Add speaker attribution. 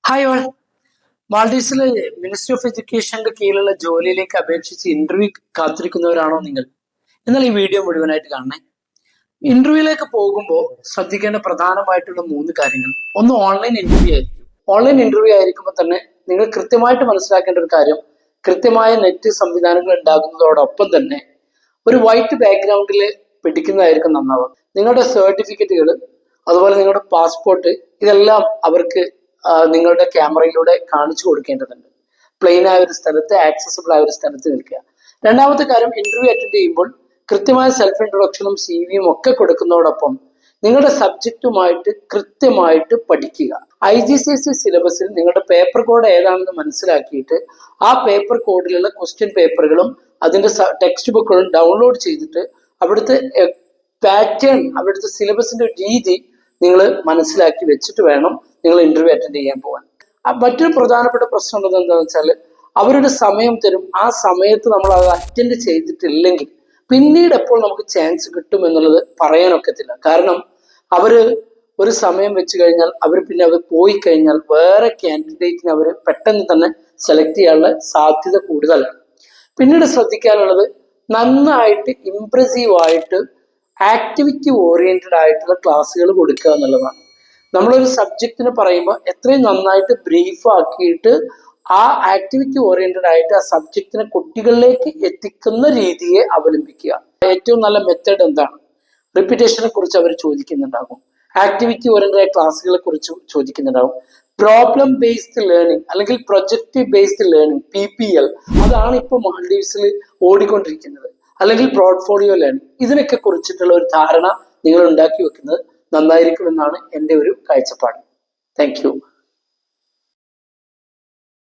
Speaker 1: Hi all. മാൾഡീവ്സിലെ ministry of എഡ്യൂക്കേഷന്റെ കീഴിലുള്ള ജോലിയിലേക്ക് അപേക്ഷിച്ച് ഇന്റർവ്യൂ കാത്തിരിക്കുന്നവരാണോ നിങ്ങൾ? എന്നാൽ ഈ വീഡിയോ മുഴുവനായിട്ട് കാണണേ. ഇന്റർവ്യൂയിലേക്ക് പോകുമ്പോൾ ശ്രദ്ധിക്കേണ്ട പ്രധാനമായിട്ടുള്ള 3 കാര്യങ്ങൾ. ഒന്ന്, ഓൺലൈൻ ഇന്റർവ്യൂ ആയിരിക്കും. ഓൺലൈൻ ഇന്റർവ്യൂ ആയിരിക്കുമ്പോൾ തന്നെ നിങ്ങൾ കൃത്യമായിട്ട് മനസ്സിലാക്കേണ്ട ഒരു കാര്യം, കൃത്യമായ നെറ്റ് സംവിധാനങ്ങൾ ഉണ്ടാകുന്നതോടൊപ്പം തന്നെ ഒരു വൈറ്റ് ബാക്ക്ഗ്രൗണ്ടിൽ പിടിക്കുന്നതായിരിക്കും നന്നാവുക. നിങ്ങളുടെ സർട്ടിഫിക്കറ്റുകൾ, അതുപോലെ നിങ്ങളുടെ പാസ്പോർട്ട്, ഇതെല്ലാം അവർക്ക് നിങ്ങളുടെ ക്യാമറയിലൂടെ കാണിച്ചു കൊടുക്കേണ്ടതുണ്ട്. പ്ലെയിൻ ആയ ഒരു സ്ഥലത്ത്, ആക്സസിബിൾ ആയ ഒരു സ്ഥലത്ത് നിൽക്കുക. രണ്ടാമത്തെ കാര്യം, ഇന്റർവ്യൂ അറ്റൻഡ് ചെയ്യുമ്പോൾ കൃത്യമായ സെൽഫ് ഇൻട്രൊഡക്ഷനും CV-യും ഒക്കെ കൊടുക്കുന്നതോടൊപ്പം നിങ്ങളുടെ സബ്ജക്റ്റുമായിട്ട് കൃത്യമായിട്ട് പഠിക്കുക. IGCSE സിലബസിൽ നിങ്ങളുടെ പേപ്പർ കോഡ് ഏതാണെന്ന് മനസ്സിലാക്കിയിട്ട് ആ പേപ്പർ കോഡിലുള്ള ക്വസ്റ്റ്യൻ പേപ്പറുകളും അതിന്റെ ടെക്സ്റ്റ് ബുക്കുകളും ഡൗൺലോഡ് ചെയ്തിട്ട് അവിടുത്തെ പാറ്റേൺ, അവിടുത്തെ സിലബസിന്റെ രീതി നിങ്ങൾ മനസ്സിലാക്കി വെച്ചിട്ട് വേണം നിങ്ങൾ ഇന്റർവ്യൂ അറ്റൻഡ് ചെയ്യാൻ പോകാൻ. മറ്റൊരു പ്രധാനപ്പെട്ട പ്രശ്നം ഉള്ളത് എന്താണെന്ന് വെച്ചാൽ, അവരുടെ സമയം തരും. ആ സമയത്ത് നമ്മൾ അത് അറ്റൻഡ് ചെയ്തിട്ടില്ലെങ്കിൽ പിന്നീട് എപ്പോൾ നമുക്ക് ചാൻസ് കിട്ടും എന്നുള്ളത് പറയാനൊക്കത്തില്ല. കാരണം അവര് ഒരു സമയം വെച്ച് കഴിഞ്ഞാൽ പിന്നെ അവർ പോയി കഴിഞ്ഞാൽ വേറെ കാൻഡിഡേറ്റിനെ അവർ പെട്ടെന്ന് തന്നെ സെലക്ട് ചെയ്യാനുള്ള സാധ്യത കൂടുതലാണ്. പിന്നീട് ശ്രദ്ധിക്കാനുള്ളത്, നന്നായിട്ട് ഇംപ്രസീവ് ആയിട്ട് ആക്ടിവിറ്റി ഓറിയന്റഡ് ആയിട്ടുള്ള ക്ലാസ്സുകൾ കൊടുക്കുക എന്നുള്ളതാണ്. നമ്മളൊരു സബ്ജക്റ്റിന് പറയുമ്പോൾ എത്രയും നന്നായിട്ട് ബ്രീഫ് ആക്കിയിട്ട് ആ ആക്ടിവിറ്റി ഓറിയന്റഡ് ആയിട്ട് ആ സബ്ജക്റ്റിനെ കുട്ടികളിലേക്ക് എത്തിക്കുന്ന രീതിയെ അവലംബിക്കുക. ഏറ്റവും നല്ല മെത്തേഡ് എന്താണ്? റിപ്പീറ്റേഷനെ കുറിച്ച് അവർ ചോദിക്കുന്നുണ്ടാകും. ആക്ടിവിറ്റി ഓറിയന്റഡ് ആയ ക്ലാസ്സുകളെ കുറിച്ച് ചോദിക്കുന്നുണ്ടാകും. പ്രോബ്ലം ബേസ്ഡ് ലേണിംഗ് അല്ലെങ്കിൽ പ്രൊജക്റ്റ് ബേസ്ഡ് ലേണിംഗ്, PPL, അതാണ് ഇപ്പോൾ മാൽഡീവ്സിൽ ഓടിക്കൊണ്ടിരിക്കുന്നത്. അല്ലെങ്കിൽ പോർട്ട്ഫോളിയോ ലേണിംഗ്. ഇതിനൊക്കെ കുറിച്ചിട്ടുള്ള ഒരു ധാരണ നിങ്ങൾ ഉണ്ടാക്കി വെക്കുന്നത് നന്നായിരിക്കുമെന്നാണ് എൻ്റെ ഒരു കാഴ്ചപ്പാട്. Thank you.